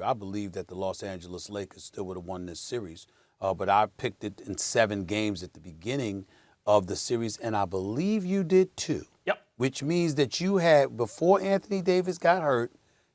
I believe that the Los Angeles Lakers still would have won this series, but I picked it in 7 games at the beginning of the series, and I believe you did too. Yep. Which means that you had, before Anthony Davis got hurt,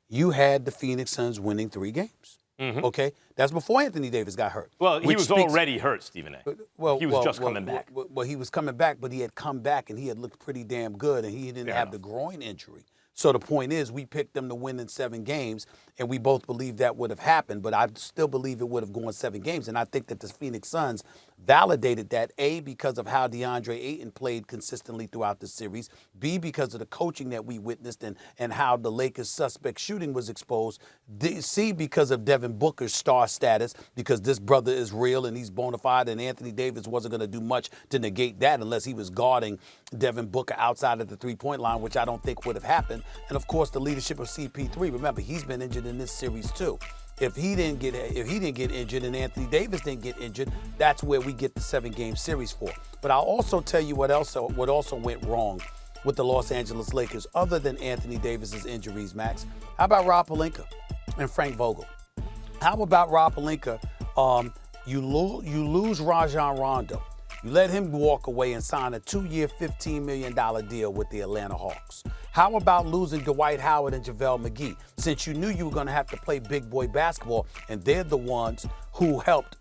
you had the Phoenix Suns winning 3 games. Mm-hmm. Okay? That's before Anthony Davis got hurt. Well, he was already hurt, Stephen A. He was just coming back. Well, he was coming back, but he had come back and he had looked pretty damn good, and he didn't have the groin injury. So the point is, we picked them to win in 7 games, and we both believe that would have happened, but I still believe it would have gone 7 games. And I think that the Phoenix Suns validated that, A, because of how DeAndre Ayton played consistently throughout the series, B, because of the coaching that we witnessed and how the Lakers' suspect shooting was exposed, C, because of Devin Booker's star status, because this brother is real and he's bona fide, and Anthony Davis wasn't going to do much to negate that unless he was guarding Devin Booker outside of the three-point line, which I don't think would have happened. And of course, the leadership of CP3. Remember, he's been injured in this series too. If he didn't get injured and Anthony Davis didn't get injured, that's where we get the 7-game series for. But I'll also tell you what also went wrong with the Los Angeles Lakers, other than Anthony Davis's injuries, Max. How about Rob Pelinka and Frank Vogel? How about Rob Pelinka? You lose Rajon Rondo. You let him walk away and sign a 2-year, $15 million deal with the Atlanta Hawks. How about losing Dwight Howard and JaVale McGee? Since you knew you were going to have to play big boy basketball, and they're the ones who helped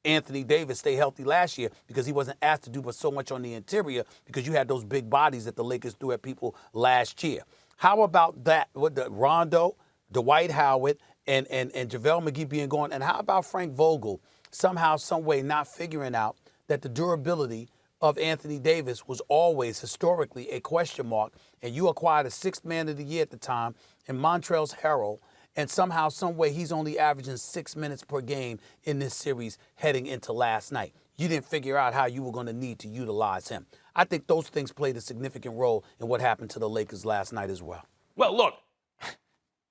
Anthony Davis stay healthy last year because he wasn't asked to do but so much on the interior because you had those big bodies that the Lakers threw at people last year. How about that with the Rondo, Dwight Howard, and JaVale McGee being gone? And how about Frank Vogel somehow, some way not figuring out that the durability of Anthony Davis was always historically a question mark, and you acquired a 6th man of the year at the time in Montrezl Harrell, and somehow, some way, he's only averaging 6 minutes per game in this series heading into last night. You didn't figure out how you were going to need to utilize him. I think those things played a significant role in what happened to the Lakers last night as well. Well, look,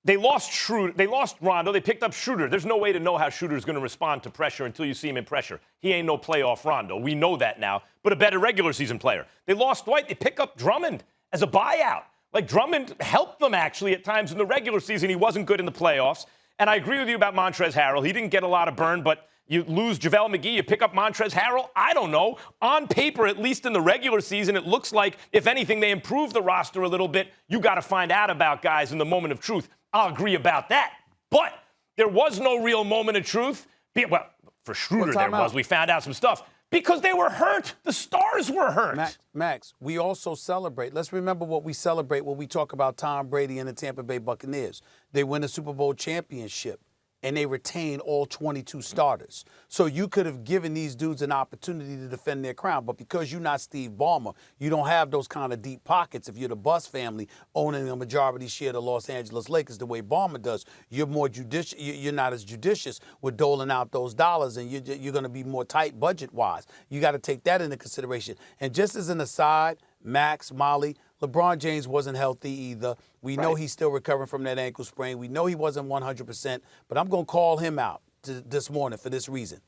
they lost Rondo. They picked up Schroeder. There's no way to know how Schroeder's going to respond to pressure until you see him in pressure. He ain't no playoff Rondo. We know that now, but a better regular season player. They lost Dwight. They pick up Drummond as a buyout. Like, Drummond helped them, actually, at times in the regular season. He wasn't good in the playoffs. And I agree with you about Montrezl Harrell. He didn't get a lot of burn, but you lose JaVale McGee, you pick up Montrezl Harrell. I don't know. On paper, at least in the regular season, it looks like, if anything, they improved the roster a little bit. You got to find out about guys in the moment of truth. I'll agree about that. But there was no real moment of truth. Well, for Schroeder there was. We found out some stuff. Because they were hurt. The stars were hurt. Max, we also celebrate. Let's remember what we celebrate when we talk about Tom Brady and the Tampa Bay Buccaneers. They win a Super Bowl championship, and they retain all 22 starters. So you could have given these dudes an opportunity to defend their crown, but because you're not Steve Ballmer, you don't have those kind of deep pockets. If you're the Buss family owning a majority share of the Los Angeles Lakers the way Ballmer does, you're more judicious. You're not as judicious with doling out those dollars, and you're going to be more tight budget-wise. You got to take that into consideration. And just as an aside, Max, Molly, LeBron James wasn't healthy either. We know he's still recovering from that ankle sprain. We know he wasn't 100%, but I'm going to call him out this morning for this reason.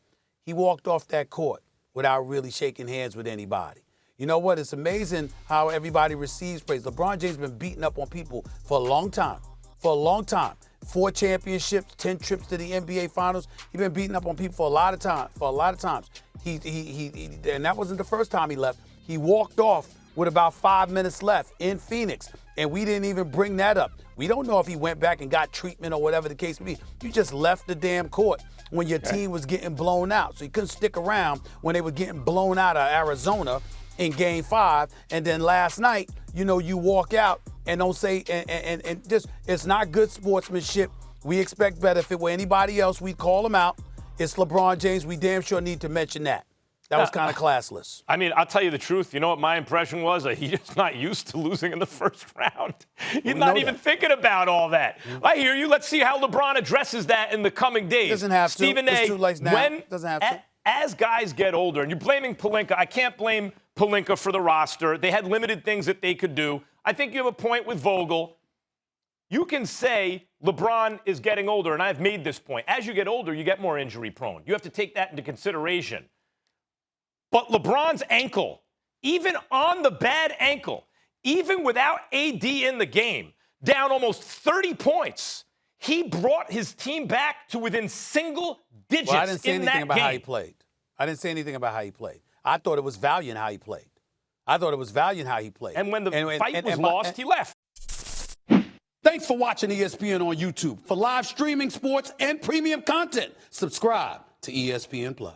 He walked off that court without really shaking hands with anybody. You know what? It's amazing how everybody receives praise. LeBron James has been beating up on people for a long time. 4 championships, 10 trips to the NBA Finals. He's been beating up on people for a lot of times. And that wasn't the first time he left. He walked off with about 5 minutes left in Phoenix, and we didn't even bring that up. We don't know if he went back and got treatment or whatever the case may be. You just left the damn court when your team was getting blown out. So you couldn't stick around when they were getting blown out of Arizona in Game 5. And then last night, you walk out and don't say, and just, it's not good sportsmanship. We expect better. If it were anybody else, we'd call him out. It's LeBron James. We damn sure need to mention that. That was kind of classless. I mean, I'll tell you the truth. You know what my impression was? He's just not used to losing in the first round. He's not even thinking about all that. I hear you. Let's see how LeBron addresses that in the coming days. Doesn't have to. Stephen A., it's too late now. Doesn't have to. As guys get older, and you're blaming Pelinka, I can't blame Pelinka for the roster. They had limited things that they could do. I think you have a point with Vogel. You can say LeBron is getting older, and I've made this point. As you get older, you get more injury prone. You have to take that into consideration. But LeBron's ankle, even on the bad ankle, even without AD in the game, down almost 30 points, He brought his team back to within single digits Well, I didn't say in anything that about game. how he played. I didn't say anything about how he played. I thought it was valiant how he played. And when the fight was lost, he left. Thanks for watching ESPN on YouTube. For live streaming, sports, and premium content, subscribe to ESPN+.